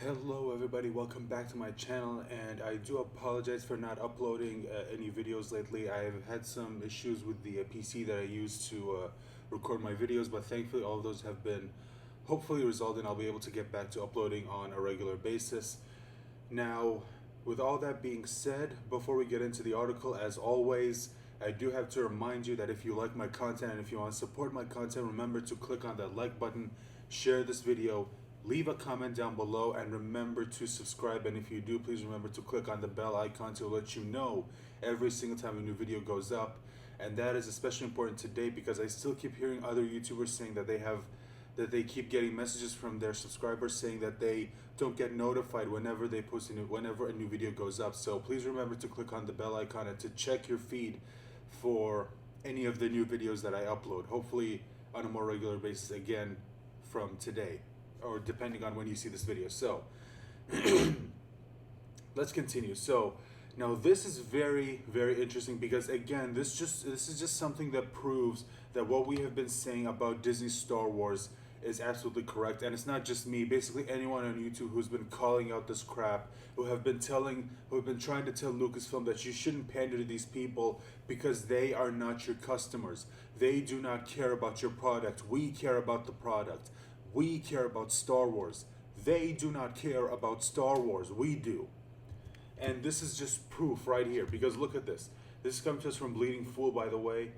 Hello everybody, welcome back to my channel, and I do apologize for not uploading any videos lately. I've had some issues with the PC that I use to record my videos, but thankfully all of those have been hopefully resolved and I'll be able to get back to uploading on a regular basis. Now, with all that being said, before we get into the article, as always, I do have to remind you that if you like my content and if you want to support my content, remember to click on that like button, share this video, leave a comment down below, and remember to subscribe. And if you do, please remember to click on the bell icon to let you know every single time a new video goes up. And that is especially important today because I still keep hearing other YouTubers saying that they keep getting messages from their subscribers saying that they don't get notified whenever they post whenever a new video goes up. So please remember to click on the bell icon and to check your feed for any of the new videos that I upload. Hopefully on a more regular basis again from today, or depending on when you see this video. So let's continue. So now this is very, very interesting because again, this is just something that proves that what we have been saying about Disney Star Wars is absolutely correct. And it's not just me, basically anyone on YouTube who's been calling out this crap, who have been trying to tell Lucasfilm that you shouldn't pander to these people because they are not your customers. They do not care about your product. We care about the product. We care about Star Wars. They do not care about Star Wars. We do. And this is just proof right here because look at this. This is coming to us from Bleeding Fool, by the way.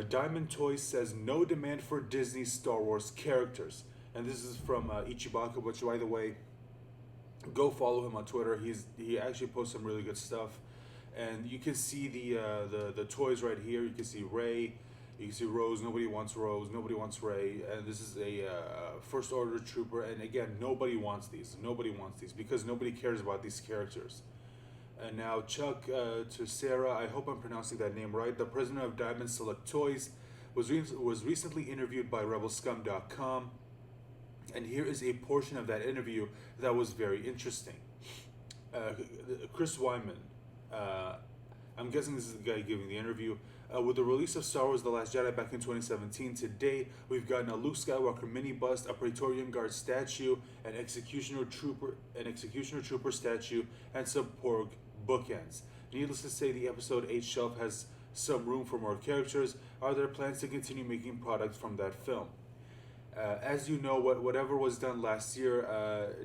Diamond Toys says no demand for Disney Star Wars characters. And this is from Ichibaka, which, by the way, go follow him on Twitter. He actually posts some really good stuff. And you can see the toys right here. You can see Rey. You can see Rose. Nobody wants Rose. Nobody wants Rey. And this is a First Order Trooper. And again, nobody wants these. Nobody wants these because nobody cares about these characters. And now Chuck to Sarah, I hope I'm pronouncing that name right. The president of Diamond Select Toys was recently interviewed by RebelScum.com. And here is a portion of that interview that was very interesting. Chris Wyman, I'm guessing this is the guy giving the interview. With the release of Star Wars The Last Jedi back in 2017, today we've gotten a Luke Skywalker mini bust, a Praetorian Guard statue, an Executioner Trooper statue, and some Porg bookends. Needless to say, the Episode 8 shelf has some room for more characters. Are there plans to continue making products from that film? As you know, whatever was done last year,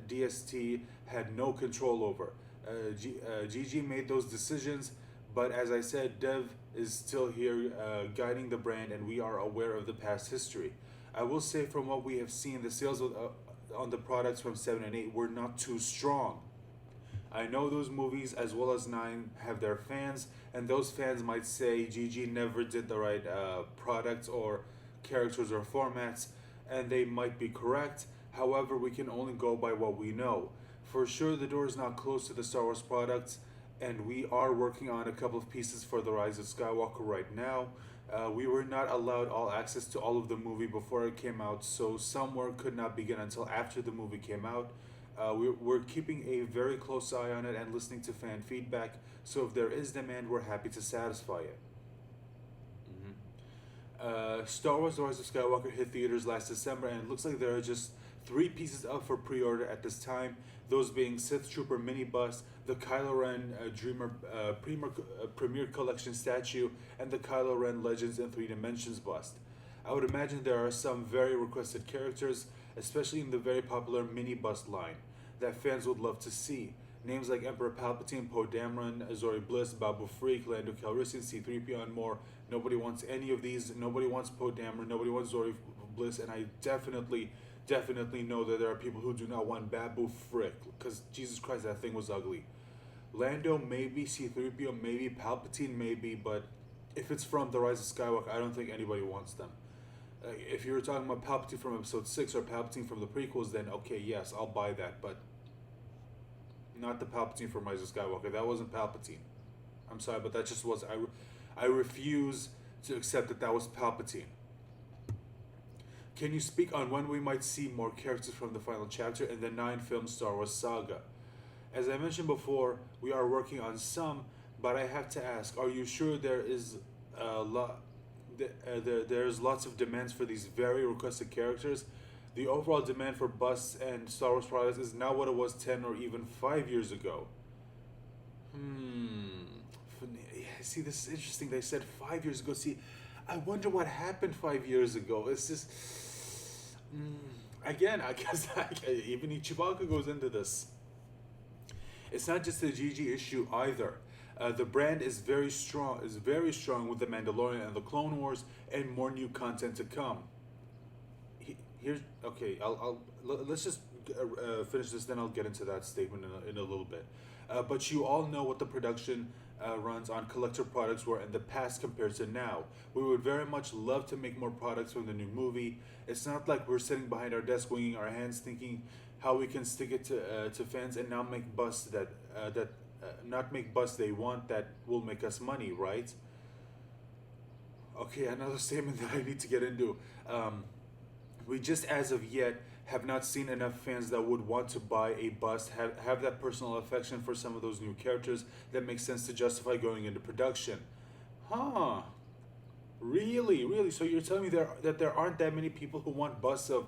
DST had no control over. GG made those decisions, but as I said, Dev is still here guiding the brand, and we are aware of the past history. I will say, from what we have seen, the sales on the products from 7 and 8 were not too strong. I know those movies, as well as 9, have their fans, and those fans might say GG never did the right products or characters or formats, and they might be correct. However, we can only go by what we know. For sure, the door is not closed to the Star Wars products, and we are working on a couple of pieces for The Rise of Skywalker right now. We were not allowed all access to all of the movie before it came out, so some work could not begin until after the movie came out. We're keeping a very close eye on it and listening to fan feedback, so if there is demand, we're happy to satisfy it. Star Wars The Rise of Skywalker hit theaters last December, and it looks like there are just 3 pieces up for pre-order at this time, those being Sith Trooper Mini Bust, the Kylo Ren Premier Collection statue, and the Kylo Ren Legends in 3 Dimensions bust. I would imagine there are some very requested characters, especially in the very popular Mini Bust line, that fans would love to see. Names like Emperor Palpatine, Poe Dameron, Azori Bliss, Babu Frik, Lando Calrissian, C-3PO, and more. Nobody wants any of these. Nobody wants Poe Dameron. Nobody wants Azori Bliss. And I definitely know that there are people who do not want Babu Frick, because Jesus Christ, that thing was ugly. Lando, maybe. C-3PO, maybe. Palpatine, maybe. But if it's from The Rise of Skywalker, I don't think anybody wants them. If you were talking about Palpatine from Episode 6 or Palpatine from the prequels, then okay, yes, I'll buy that. But not the Palpatine from Rise of Skywalker. That wasn't Palpatine. I'm sorry, but that just was... I refuse to accept that was Palpatine. Can you speak on when we might see more characters from the final chapter in the 9-film Star Wars saga? As I mentioned before, we are working on some, but I have to ask, are you sure there is a lot... there's lots of demands for these very requested characters? The overall demand for bus and Star Wars products is not what it was 10 or even 5 years ago. Hmm. See, this is interesting. They said 5 years ago. See, I wonder what happened 5 years ago. It's just. Mm, again, I guess even Ichibaka goes into this. It's not just a GG issue either. The brand is very strong with the Mandalorian and the Clone Wars, and more new content to come. Here's okay. Let's just finish this. Then I'll get into that statement in a little bit. But you all know what the production runs on collector products were in the past compared to now. We would very much love to make more products from the new movie. It's not like we're sitting behind our desk, wringing our hands, thinking how we can stick it to fans and now make busts that not make busts they want that will make us money, right? Okay, another statement that I need to get into. We just as of yet have not seen enough fans that would want to buy a bust, have that personal affection for some of those new characters that makes sense to justify going into production. Huh. Really, really. So you're telling me that there aren't that many people who want busts of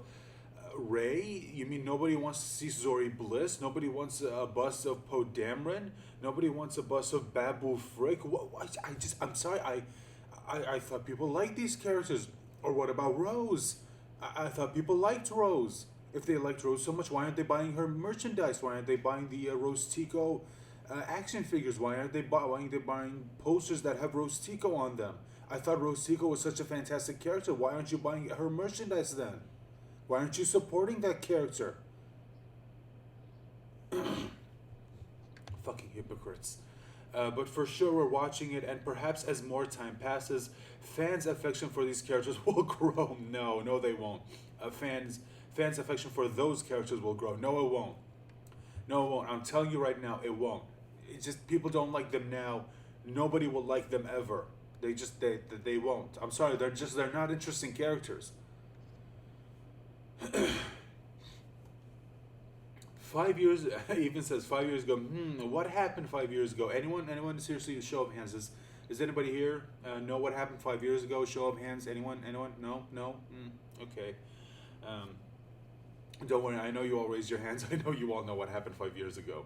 Ray? You mean nobody wants to see Zori Bliss? Nobody wants a bust of Poe Dameron? Nobody wants a bust of Babu Frick? I'm sorry. I thought people liked these characters. Or what about Rose? I thought people liked Rose. If they liked Rose so much, why aren't they buying her merchandise? Why aren't they buying the Rose Tico action figures? Why aren't they buying posters that have Rose Tico on them? I thought Rose Tico was such a fantastic character. Why aren't you buying her merchandise then? Why aren't you supporting that character? Fucking hypocrites. But for sure, we're watching it, and perhaps as more time passes, fans' affection for these characters will grow. No, they won't. Fans' affection for those characters will grow. No, it won't. No, it won't. I'm telling you right now, it won't. It's just people don't like them now. Nobody will like them ever. They won't. I'm sorry. They're not interesting characters. 5 years, even says 5 years ago. What happened 5 years ago? Anyone? Seriously, a show of hands. Is anybody here know what happened 5 years ago? Show of hands. Anyone? No. Okay. Don't worry. I know you all raised your hands. I know you all know what happened 5 years ago.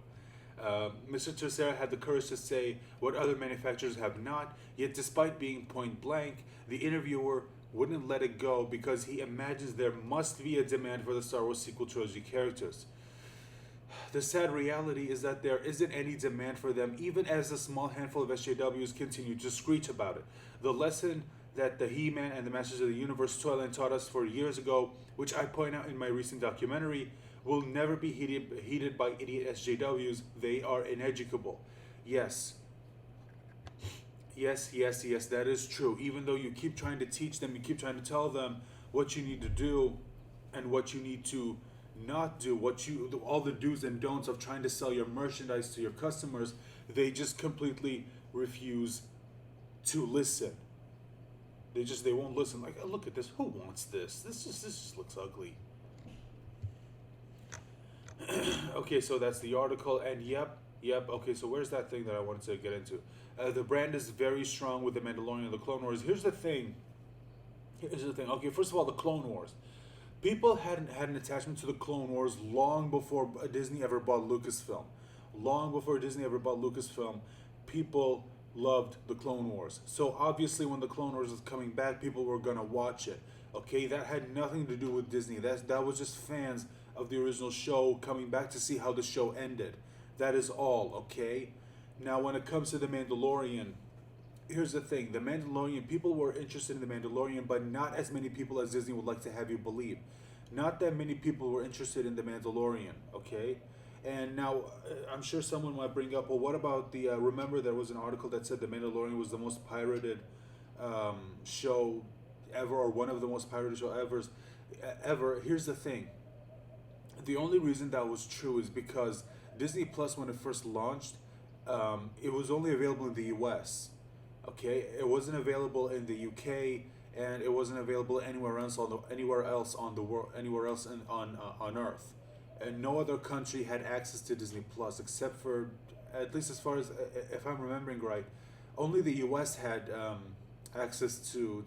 Mr. Tercera had the courage to say what other manufacturers have not. Yet, despite being point blank, the interviewer wouldn't let it go because he imagines there must be a demand for the Star Wars sequel trilogy characters. The sad reality is that there isn't any demand for them, even as a small handful of SJWs continue to screech about it. The lesson that the He-Man and the Masters of the Universe storyline taught us 4 years ago, which I point out in my recent documentary, will never be heeded by idiot SJWs. They are ineducable. Yes, that is true. Even though you keep trying to teach them, you keep trying to tell them what you need to do and what you need to not do, all the do's and don'ts of trying to sell your merchandise to your customers, they just completely refuse to listen. They won't listen. Like, oh, look at this. Who wants this? This just looks ugly. Okay, so that's the article, and yep. Okay, so where's that thing that I wanted to get into? The brand is very strong with the Mandalorian and the Clone Wars. Here's the thing. Okay, first of all, the Clone Wars. People had an attachment to the Clone Wars long before Disney ever bought Lucasfilm. Long before Disney ever bought Lucasfilm, people loved the Clone Wars. So obviously, when the Clone Wars was coming back, people were gonna watch it. Okay, that had nothing to do with Disney. That was just fans of the original show coming back to see how the show ended. That is all. Okay. Now, when it comes to the Mandalorian, here's the thing. The Mandalorian, people were interested in the Mandalorian, but not as many people as Disney would like to have you believe. Not that many people were interested in the Mandalorian. Okay. And now, I'm sure someone might bring up, well, what about the, remember there was an article that said the Mandalorian was the most pirated show ever, or one of the most pirated show ever. Here's the thing. The only reason that was true is because Disney Plus, when it first launched, it was only available in the US. Okay, it wasn't available in the UK, and it wasn't available anywhere else on the world, on Earth. And no other country had access to Disney Plus except for, at least as far as, if I'm remembering right, only the US had access to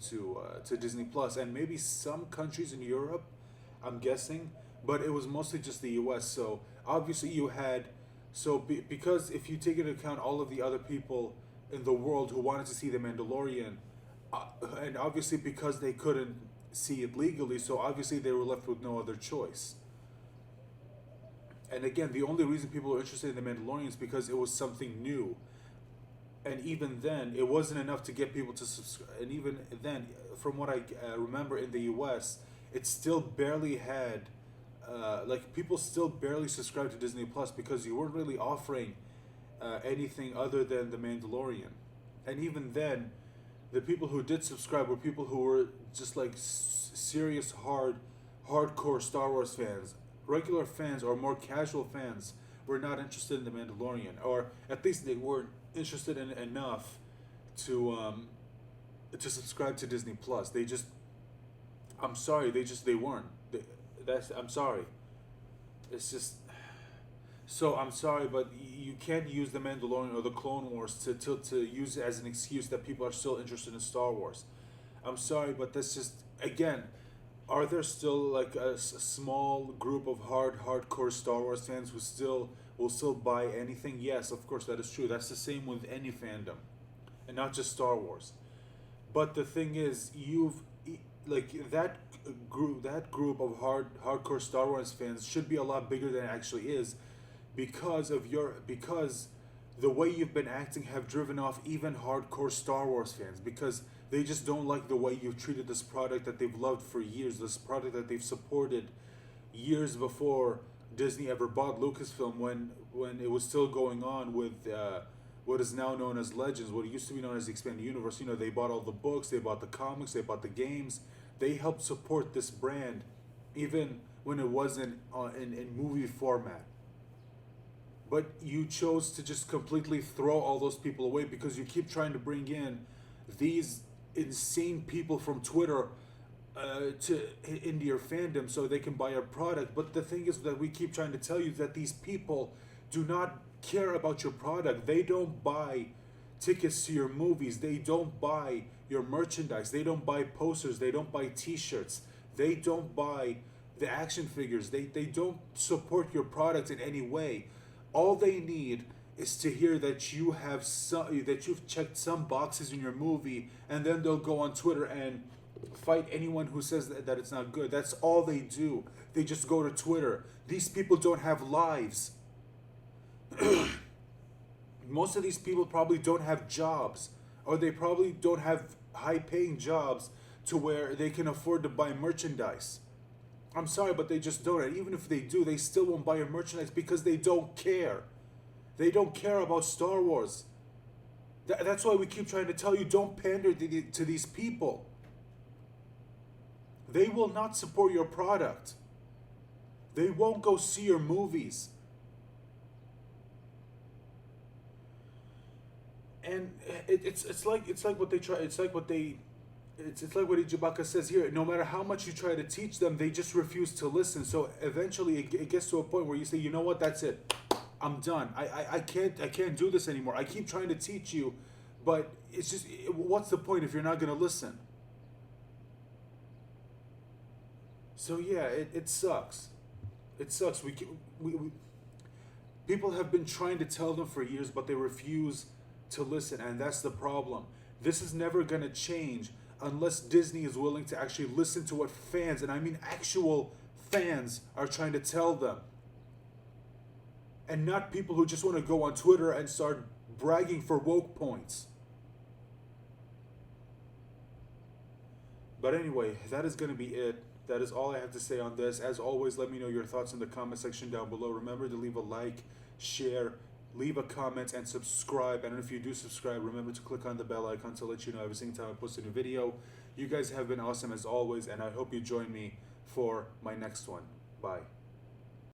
Disney Plus, and maybe some countries in Europe I'm guessing, but it was mostly just the U.S. So obviously you had, because if you take into account all of the other people in the world who wanted to see The Mandalorian, uh, and obviously because they couldn't see it legally, so obviously they were left with no other choice. And again, the only reason people were interested in The Mandalorian is because it was something new. And even then, it wasn't enough to get people to subscribe. And even then, from what I remember in the U.S., it still barely had, like people still barely subscribed to Disney Plus because you weren't really offering anything other than The Mandalorian. And even then, the people who did subscribe were people who were just like serious hardcore Star Wars fans. Regular fans or more casual fans were not interested in The Mandalorian, or at least they weren't interested in it enough to subscribe to Disney Plus. They just, I'm sorry, they weren't. I'm sorry. It's just, so I'm sorry, but you can't use The Mandalorian or the Clone Wars to use it as an excuse that people are still interested in Star Wars. I'm sorry, but that's just, again, are there still like a small group of hardcore Star Wars fans who still will still buy anything? Yes, of course that is true. That's the same with any fandom, and not just Star Wars. But the thing is, like that group of hardcore Star Wars fans should be a lot bigger than it actually is, because the way you've been acting have driven off even hardcore Star Wars fans, because they just don't like the way you've treated this product that they've loved for years, this product that they've supported years before Disney ever bought Lucasfilm, when it was still going on with what is now known as Legends, what used to be known as the Expanded Universe. You know, they bought all the books, they bought the comics, they bought the games. They helped support this brand even when it wasn't in movie format. But you chose to just completely throw all those people away because you keep trying to bring in these insane people from Twitter into your fandom so they can buy your product. But the thing is that we keep trying to tell you that these people do not care about your product. They don't buy tickets to your movies. They don't buy your merchandise. They don't buy posters. They don't buy t-shirts. They don't buy the action figures. They don't support your product in any way. All they need is to hear that that you've checked some boxes in your movie, and then they'll go on Twitter and fight anyone who says that it's not good. That's all they do. They just go to Twitter. These people don't have lives. Most of these people probably don't have jobs, or they probably don't have high-paying jobs to where they can afford to buy merchandise. I'm sorry, but they just don't. And even if they do, they still won't buy your merchandise because they don't care. They don't care about Star Wars. That's why we keep trying to tell you, don't pander to these people. They will not support your product. They won't go see your movies. And it's like what they try. It's like what Chewbacca says here. No matter how much you try to teach them, they just refuse to listen. So eventually, it gets to a point where you say, you know what, that's it. I'm done. I can't do this anymore. I keep trying to teach you, but it's just, what's the point if you're not gonna listen? So yeah, it sucks. It sucks. We people have been trying to tell them for years, but they refuse to listen, and that's the problem. This is never gonna change unless Disney is willing to actually listen to what fans, and I mean actual fans, are trying to tell them. And not people who just want to go on Twitter and start bragging for woke points. But anyway, that is going to be it. That is all I have to say on this. As always, let me know your thoughts in the comment section down below. Remember to leave a like, share, leave a comment, and subscribe. And if you do subscribe, remember to click on the bell icon to let you know every single time I post a new video. You guys have been awesome as always, and I hope you join me for my next one. Bye.